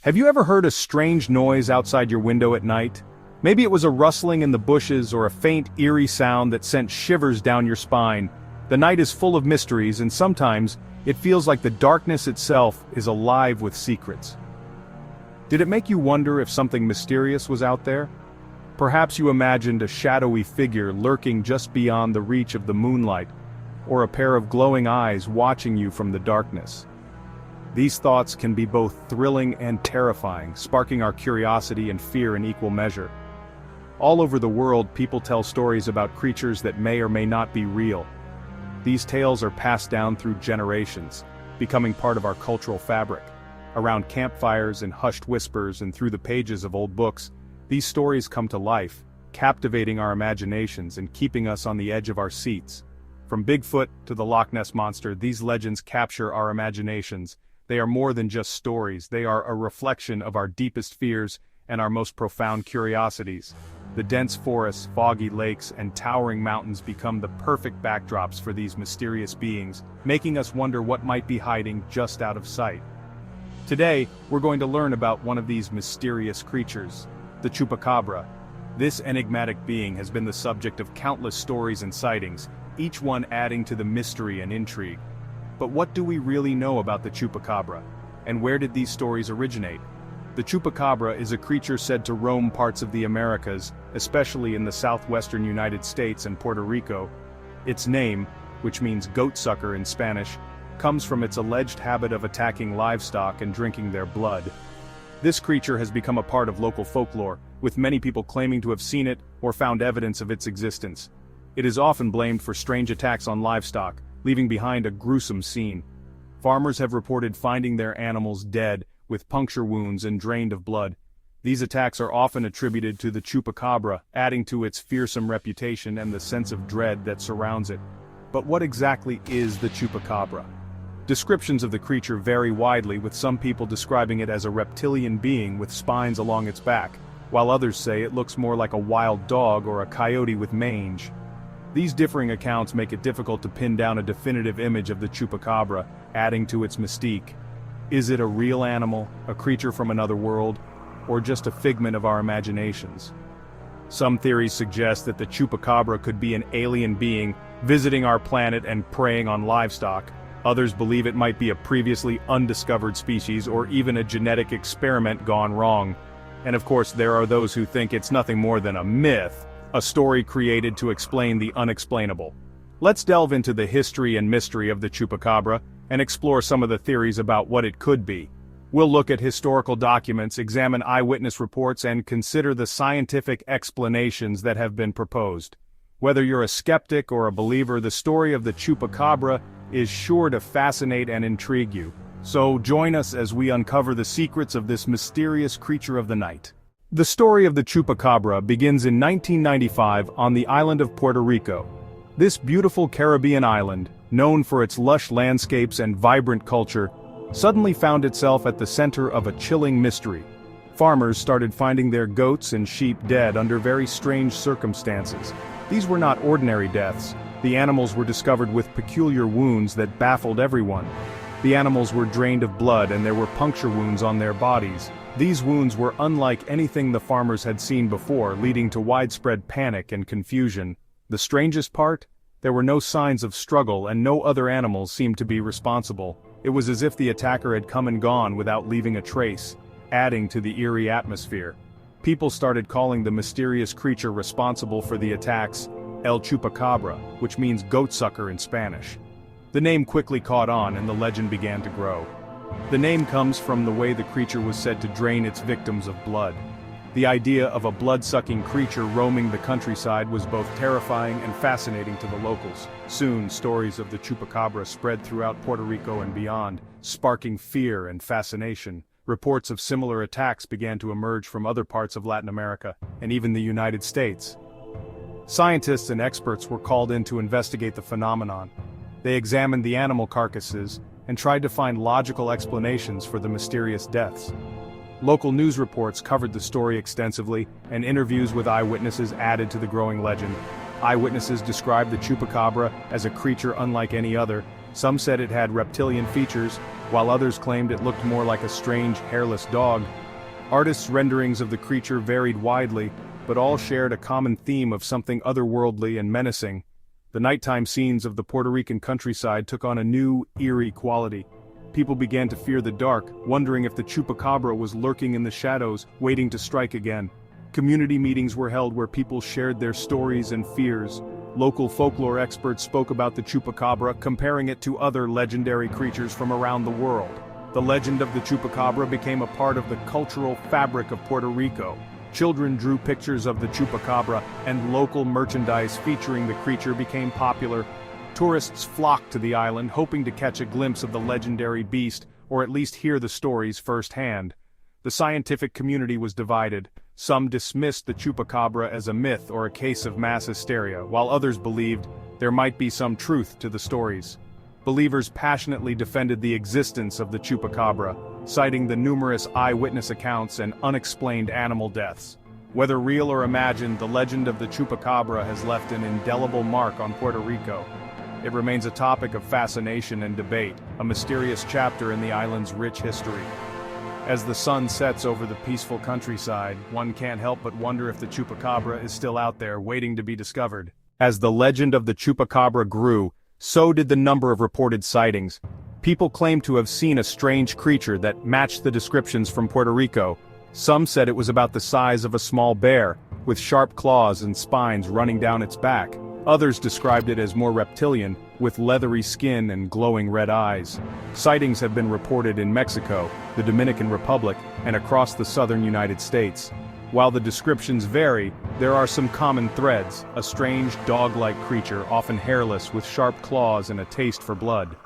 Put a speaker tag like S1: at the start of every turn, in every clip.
S1: Have you ever heard a strange noise outside your window at night? Maybe it was a rustling in the bushes or a faint, eerie sound that sent shivers down your spine. The night is full of mysteries, and sometimes it feels like the darkness itself is alive with secrets. Did it make you wonder if something mysterious was out there? Perhaps you imagined a shadowy figure lurking just beyond the reach of the moonlight, or a pair of glowing eyes watching you from the darkness. These thoughts can be both thrilling and terrifying, sparking our curiosity and fear in equal measure. All over the world, people tell stories about creatures that may or may not be real. These tales are passed down through generations, becoming part of our cultural fabric. Around campfires and hushed whispers and through the pages of old books, these stories come to life, captivating our imaginations and keeping us on the edge of our seats. From Bigfoot to the Loch Ness Monster, these legends capture our imaginations. They are more than just stories, they are a reflection of our deepest fears and our most profound curiosities. The dense forests, foggy lakes, and towering mountains become the perfect backdrops for these mysterious beings, making us wonder what might be hiding just out of sight. Today, we're going to learn about one of these mysterious creatures, the Chupacabra. This enigmatic being has been the subject of countless stories and sightings, each one adding to the mystery and intrigue. But what do we really know about the Chupacabra? And where did these stories originate? The Chupacabra is a creature said to roam parts of the Americas, especially in the southwestern United States and Puerto Rico. Its name, which means goatsucker in Spanish, comes from its alleged habit of attacking livestock and drinking their blood. This creature has become a part of local folklore, with many people claiming to have seen it or found evidence of its existence. It is often blamed for strange attacks on livestock, leaving behind a gruesome scene. Farmers have reported finding their animals dead, with puncture wounds and drained of blood. These attacks are often attributed to the Chupacabra, adding to its fearsome reputation and the sense of dread that surrounds it. But what exactly is the Chupacabra? Descriptions of the creature vary widely, with some people describing it as a reptilian being with spines along its back, while others say it looks more like a wild dog or a coyote with mange. These differing accounts make it difficult to pin down a definitive image of the Chupacabra, adding to its mystique. Is it a real animal, a creature from another world, or just a figment of our imaginations? Some theories suggest that the Chupacabra could be an alien being visiting our planet and preying on livestock. Others believe it might be a previously undiscovered species or even a genetic experiment gone wrong. And of course, there are those who think it's nothing more than a myth, a story created to explain the unexplainable. Let's delve into the history and mystery of the Chupacabra and explore some of the theories about what it could be. We'll look at historical documents, examine eyewitness reports, and consider the scientific explanations that have been proposed. Whether you're a skeptic or a believer, the story of the Chupacabra is sure to fascinate and intrigue you. So join us as we uncover the secrets of this mysterious creature of the night. The story of the Chupacabra begins in 1995 on the island of Puerto Rico. This beautiful Caribbean island, known for its lush landscapes and vibrant culture, suddenly found itself at the center of a chilling mystery. Farmers started finding their goats and sheep dead under very strange circumstances. These were not ordinary deaths. The animals were discovered with peculiar wounds that baffled everyone. The animals were drained of blood and there were puncture wounds on their bodies. These wounds were unlike anything the farmers had seen before, leading to widespread panic and confusion. The strangest part? There were no signs of struggle and no other animals seemed to be responsible. It was as if the attacker had come and gone without leaving a trace, adding to the eerie atmosphere. People started calling the mysterious creature responsible for the attacks El Chupacabra, which means goatsucker in Spanish. The name quickly caught on and the legend began to grow. The name comes from the way the creature was said to drain its victims of blood. The idea of a blood-sucking creature roaming the countryside was both terrifying and fascinating to the locals. Soon, stories of the Chupacabra spread throughout Puerto Rico and beyond, sparking fear and fascination. Reports of similar attacks began to emerge from other parts of Latin America, and even the United States. Scientists and experts were called in to investigate the phenomenon. They examined the animal carcasses and tried to find logical explanations for the mysterious deaths. Local news reports covered the story extensively, and interviews with eyewitnesses added to the growing legend. Eyewitnesses described the Chupacabra as a creature unlike any other, Some said it had reptilian features, while others claimed it looked more like a strange, hairless dog. Artists' renderings of the creature varied widely, but all shared a common theme of something otherworldly and menacing. The nighttime scenes of the Puerto Rican countryside took on a new, eerie quality. People began to fear the dark, wondering if the Chupacabra was lurking in the shadows, waiting to strike again. Community meetings were held where people shared their stories and fears. Local folklore experts spoke about the Chupacabra, comparing it to other legendary creatures from around the world. The legend of the Chupacabra became a part of the cultural fabric of Puerto Rico. Children drew pictures of the Chupacabra, and local merchandise featuring the creature became popular. Tourists flocked to the island, hoping to catch a glimpse of the legendary beast, or at least hear the stories firsthand. The scientific community was divided. Some dismissed the Chupacabra as a myth or a case of mass hysteria, while others believed there might be some truth to the stories. Believers passionately defended the existence of the Chupacabra, citing the numerous eyewitness accounts and unexplained animal deaths. Whether real or imagined, the legend of the Chupacabra has left an indelible mark on Puerto Rico. It remains a topic of fascination and debate, a mysterious chapter in the island's rich history. As the sun sets over the peaceful countryside, one can't help but wonder if the Chupacabra is still out there waiting to be discovered. As the legend of the Chupacabra grew, so did the number of reported sightings. People claimed to have seen a strange creature that matched the descriptions from Puerto Rico. Some said it was about the size of a small bear, with sharp claws and spines running down its back. Others described it as more reptilian, with leathery skin and glowing red eyes. Sightings have been reported in Mexico, the Dominican Republic, and across the southern United States. While the descriptions vary, there are some common threads: a strange dog-like creature, often hairless, with sharp claws and a taste for blood.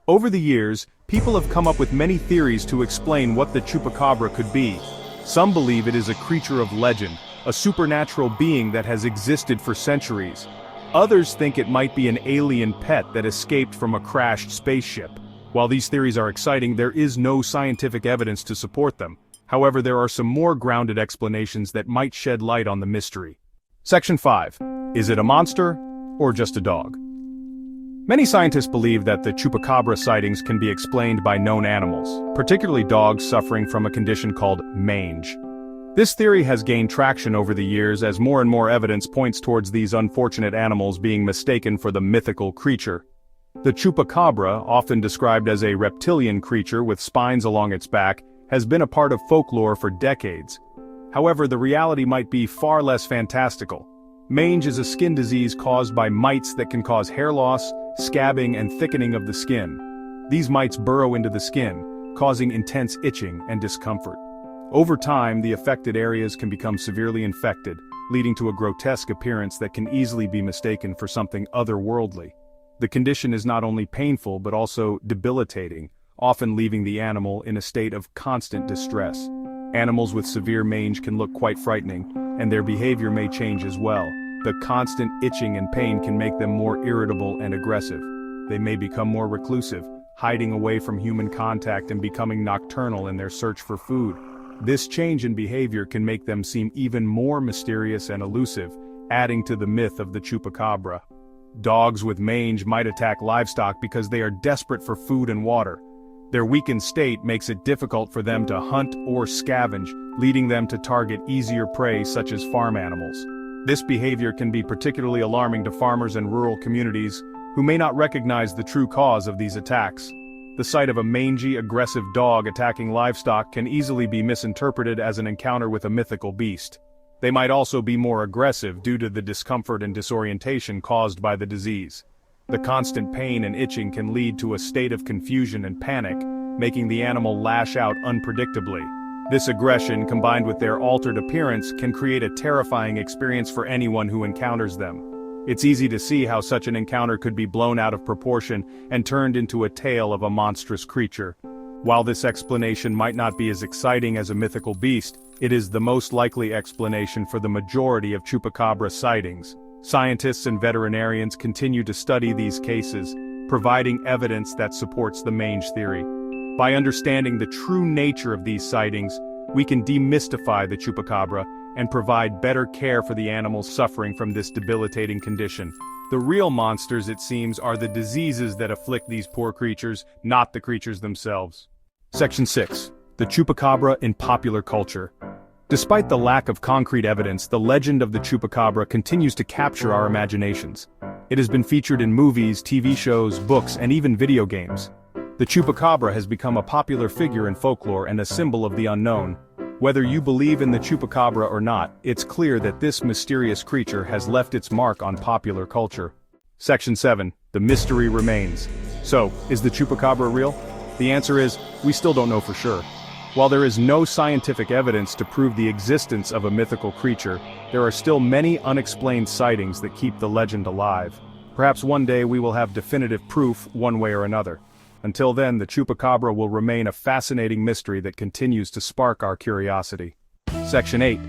S1: Over the years, people have come up with many theories to explain what the Chupacabra could be. Some believe it is a creature of legend, a supernatural being that has existed for centuries. Others think it might be an alien pet that escaped from a crashed spaceship. While these theories are exciting, there is no scientific evidence to support them. However, there are some more grounded explanations that might shed light on the mystery. Section 5. Is it a monster, or just a dog? Many scientists believe that the Chupacabra sightings can be explained by known animals, particularly dogs suffering from a condition called mange. This theory has gained traction over the years as more and more evidence points towards these unfortunate animals being mistaken for the mythical creature. The Chupacabra, often described as a reptilian creature with spines along its back, has been a part of folklore for decades. However, the reality might be far less fantastical. Mange is a skin disease caused by mites that can cause hair loss, scabbing, and thickening of the skin. These mites burrow into the skin, causing intense itching and discomfort. Over time, the affected areas can become severely infected, leading to a grotesque appearance that can easily be mistaken for something otherworldly. The condition is not only painful but also debilitating, often leaving the animal in a state of constant distress. Animals with severe mange can look quite frightening, and their behavior may change as well. The constant itching and pain can make them more irritable and aggressive. They may become more reclusive, hiding away from human contact and becoming nocturnal in their search for food. This change in behavior can make them seem even more mysterious and elusive, adding to the myth of the Chupacabra. Dogs with mange might attack livestock because they are desperate for food and water. Their weakened state makes it difficult for them to hunt or scavenge, leading them to target easier prey such as farm animals. This behavior can be particularly alarming to farmers and rural communities who may not recognize the true cause of these attacks. The sight of a mangy, aggressive dog attacking livestock can easily be misinterpreted as an encounter with a mythical beast. They might also be more aggressive due to the discomfort and disorientation caused by the disease. The constant pain and itching can lead to a state of confusion and panic, making the animal lash out unpredictably. This aggression, combined with their altered appearance, can create a terrifying experience for anyone who encounters them. It's easy to see how such an encounter could be blown out of proportion and turned into a tale of a monstrous creature. While this explanation might not be as exciting as a mythical beast, it is the most likely explanation for the majority of Chupacabra sightings. Scientists and veterinarians continue to study these cases, providing evidence that supports the mange theory. By understanding the true nature of these sightings, we can demystify the Chupacabra and provide better care for the animals suffering from this debilitating condition. The real monsters, it seems, are the diseases that afflict these poor creatures, not the creatures themselves. Section 6. The Chupacabra in popular culture. Despite the lack of concrete evidence, the legend of the Chupacabra continues to capture our imaginations. It has been featured in movies, TV shows, books, and even video games. The Chupacabra has become a popular figure in folklore and a symbol of the unknown. Whether you believe in the Chupacabra or not, it's clear that this mysterious creature has left its mark on popular culture. Section 7. The mystery remains. So, is the Chupacabra real? The answer is, we still don't know for sure. While there is no scientific evidence to prove the existence of a mythical creature, there are still many unexplained sightings that keep the legend alive. Perhaps one day we will have definitive proof one way or another. Until then, the Chupacabra will remain a fascinating mystery that continues to spark our curiosity. Section 8.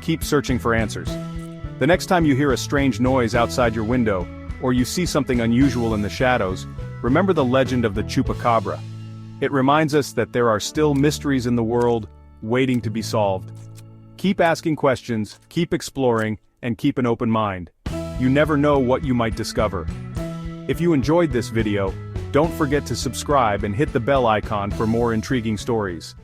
S1: Keep searching for answers. The next time you hear a strange noise outside your window, or you see something unusual in the shadows, remember the legend of the Chupacabra. It reminds us that there are still mysteries in the world, waiting to be solved. Keep asking questions, keep exploring, and keep an open mind. You never know what you might discover. If you enjoyed this video, don't forget to subscribe and hit the bell icon for more intriguing stories.